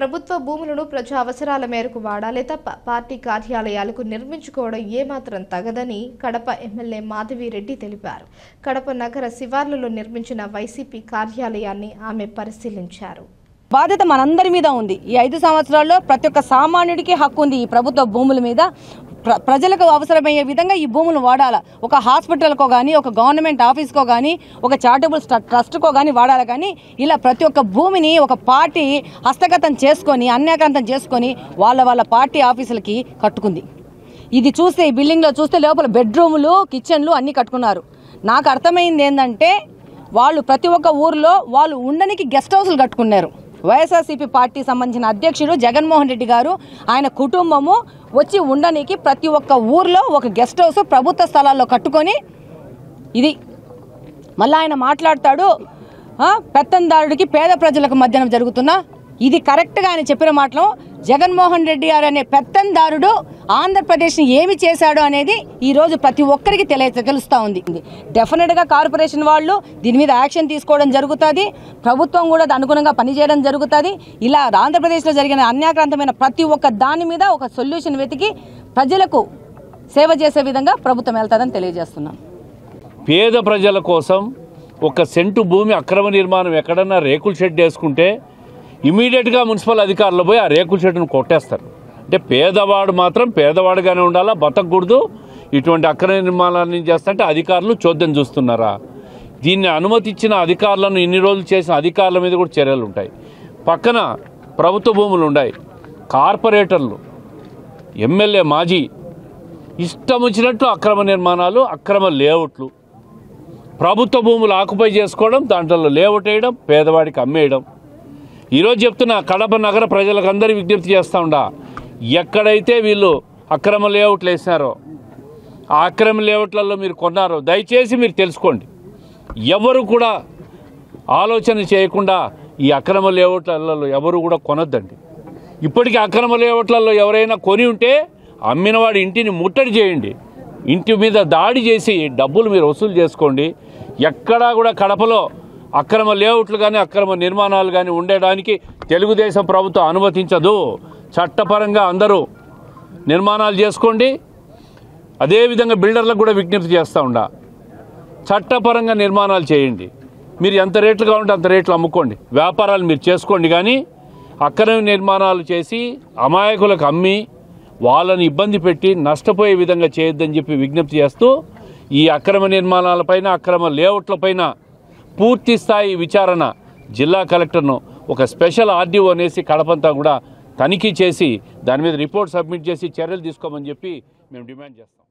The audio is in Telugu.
ప్రభుత్వ భూములను ప్రజా అవసరాల మేరకు వాడాలే తప్ప పార్టీ కార్యాలయాలకు నిర్మించుకోవడం ఏమాత్రం తగదని కడప ఎమ్మెల్యే మాధవిరెడ్డి తెలిపారు. కడప నగర శివార్లలో నిర్మించిన వైసీపీ కార్యాలయాన్ని ఆమె పరిశీలించారు. బాధ్యత మనందరి మీద ఉంది. ఈ 5 సంవత్సరాల్లో ప్రతి ఒక్క సామాన్యుడికి హక్కు ఉంది. ఈ ప్రభుత్వ భూముల మీద ప్రజలకు అవసరమయ్యే విధంగా ఈ భూములు వాడాలి. ఒక హాస్పిటల్కో కానీ, ఒక గవర్నమెంట్ ఆఫీస్కో కానీ, ఒక చారిటబుల్ ట్రస్ట్కో కానీ వాడాలి. కానీ ఇలా ప్రతి ఒక్క భూమిని ఒక పార్టీ హస్తగతం చేసుకొని, అన్యాక్రాంతం చేసుకొని వాళ్ళ పార్టీ ఆఫీసులకి కట్టుకుంది. ఇది చూస్తే, ఈ బిల్డింగ్లో చూస్తే లోపల బెడ్రూములు, కిచెన్లు అన్నీ కట్టుకున్నారు. నాకు అర్థమైంది ఏంటంటే వాళ్ళు ప్రతి ఒక్క ఊరిలో వాళ్ళు ఉండడానికి గెస్ట్ హౌస్లు కట్టుకున్నారు. వైఎస్ఆర్సీపీ పార్టీ సంబంధించిన అధ్యక్షుడు జగన్మోహన్ రెడ్డి గారు, ఆయన కుటుంబము వచ్చి ఉండడానికి ప్రతి ఒక్క ఊర్లో ఒక గెస్ట్ హౌస్ ప్రభుత్వ స్థలాల్లో కట్టుకొని, ఇది మళ్ళీ ఆయన మాట్లాడతాడు పెత్తందారుడికి పేద ప్రజలకు మధ్యన జరుగుతున్న, ఇది కరెక్ట్గా ఆయన చెప్పిన మాటలు. జగన్మోహన్ రెడ్డి గారు అనే పెత్తందారుడు ఆంధ్రప్రదేశ్ని ఏమి చేశాడు అనేది ఈరోజు ప్రతి ఒక్కరికి తెలుస్తూ ఉంది. డెఫినెట్గా కార్పొరేషన్ వాళ్ళు దీని మీద యాక్షన్ తీసుకోవడం జరుగుతుంది. ప్రభుత్వం కూడా అనుగుణంగా పనిచేయడం జరుగుతుంది. ఇలా ఆంధ్రప్రదేశ్లో జరిగిన అన్యాక్రాంతమైన ప్రతి ఒక్క దాని మీద ఒక సొల్యూషన్ వెతికి ప్రజలకు సేవ చేసే విధంగా ప్రభుత్వం వెళ్తుందని తెలియజేస్తున్నాం. పేద ప్రజల కోసం ఒక సెంటు భూమి అక్రమ నిర్మాణం ఎక్కడన్నా రేకుల షెడ్ వేసుకుంటే ఇమీడియట్గా మున్సిపల్ అధికారులు పోయి ఆ రేకుల షెడ్ను కొట్టేస్తారు. అంటే పేదవాడు మాత్రం పేదవాడుగానే ఉండాలా, బతకూడదు. ఇటువంటి అక్రమ నిర్మాణాన్ని చేస్తుంటే అధికారులు చోద్యం చూస్తున్నారా? దీన్ని అనుమతించిన అధికారులను, ఇన్ని రోజులు చేసిన అధికారుల మీద కూడా చర్యలు ఉంటాయి. పక్కన ప్రభుత్వ భూములు ఉన్నాయి. కార్పొరేటర్లు, ఎమ్మెల్యే, మాజీ ఇష్టం వచ్చినట్టు అక్రమ నిర్మాణాలు, అక్రమ లేఅవుట్లు, ప్రభుత్వ భూములు ఆక్యుపై చేసుకోవడం, దాంట్లో లేఅవుట్ వేయడం, పేదవాడికి అమ్మేయడం. ఈరోజు చెప్తున్నా, కడప నగర ప్రజలకు అందరూ విజ్ఞప్తి చేస్తూ ఉండా, ఎక్కడైతే వీళ్ళు అక్రమ లేఅవుట్లు వేసినారో, ఆ అక్రమ లేఅవుట్లలో మీరు కొన్నారో దయచేసి మీరు తెలుసుకోండి. ఎవరు కూడా ఆలోచన చేయకుండా ఈ అక్రమ లేఅవుట్లలో ఎవరు కూడా కొనొద్దండి. ఇప్పటికీ అక్రమ లేఅవుట్లలో ఎవరైనా కొని ఉంటే అమ్మినవాడి ఇంటిని ముట్టడి చేయండి. ఇంటి మీద దాడి చేసి డబ్బులు మీరు వసూలు చేసుకోండి. ఎక్కడా కూడా కడపలో అక్రమ లేఅవుట్లు కానీ, అక్రమ నిర్మాణాలు కానీ ఉండడానికి తెలుగుదేశం ప్రభుత్వం అనుమతించదు. చట్టపరంగా అందరూ నిర్మాణాలు చేసుకోండి. అదేవిధంగా బిల్డర్లకు కూడా విజ్ఞప్తి చేస్తూ ఉండా, చట్టపరంగా నిర్మాణాలు చేయండి. మీరు ఎంత రేట్లు కావాలంటే అంత రేట్లు అమ్ముకోండి, వ్యాపారాలు మీరు చేసుకోండి. కానీ అక్రమ నిర్మాణాలు చేసి అమాయకులకు అమ్మి వాళ్ళని ఇబ్బంది పెట్టి నష్టపోయే విధంగా చేయొద్దని చెప్పి విజ్ఞప్తి చేస్తూ, ఈ అక్రమ నిర్మాణాలపైన, అక్రమ లేఅవుట్లపైన పూర్తి స్థాయి విచారణ జిల్లా కలెక్టర్ను ఒక స్పెషల్ ఆర్డీఓ అనేసి కడపంతా కూడా తనిఖీ చేసి దాని మీద రిపోర్ట్ సబ్మిట్ చేసి చర్యలు తీసుకోమని చెప్పి మేము డిమాండ్ చేస్తాం.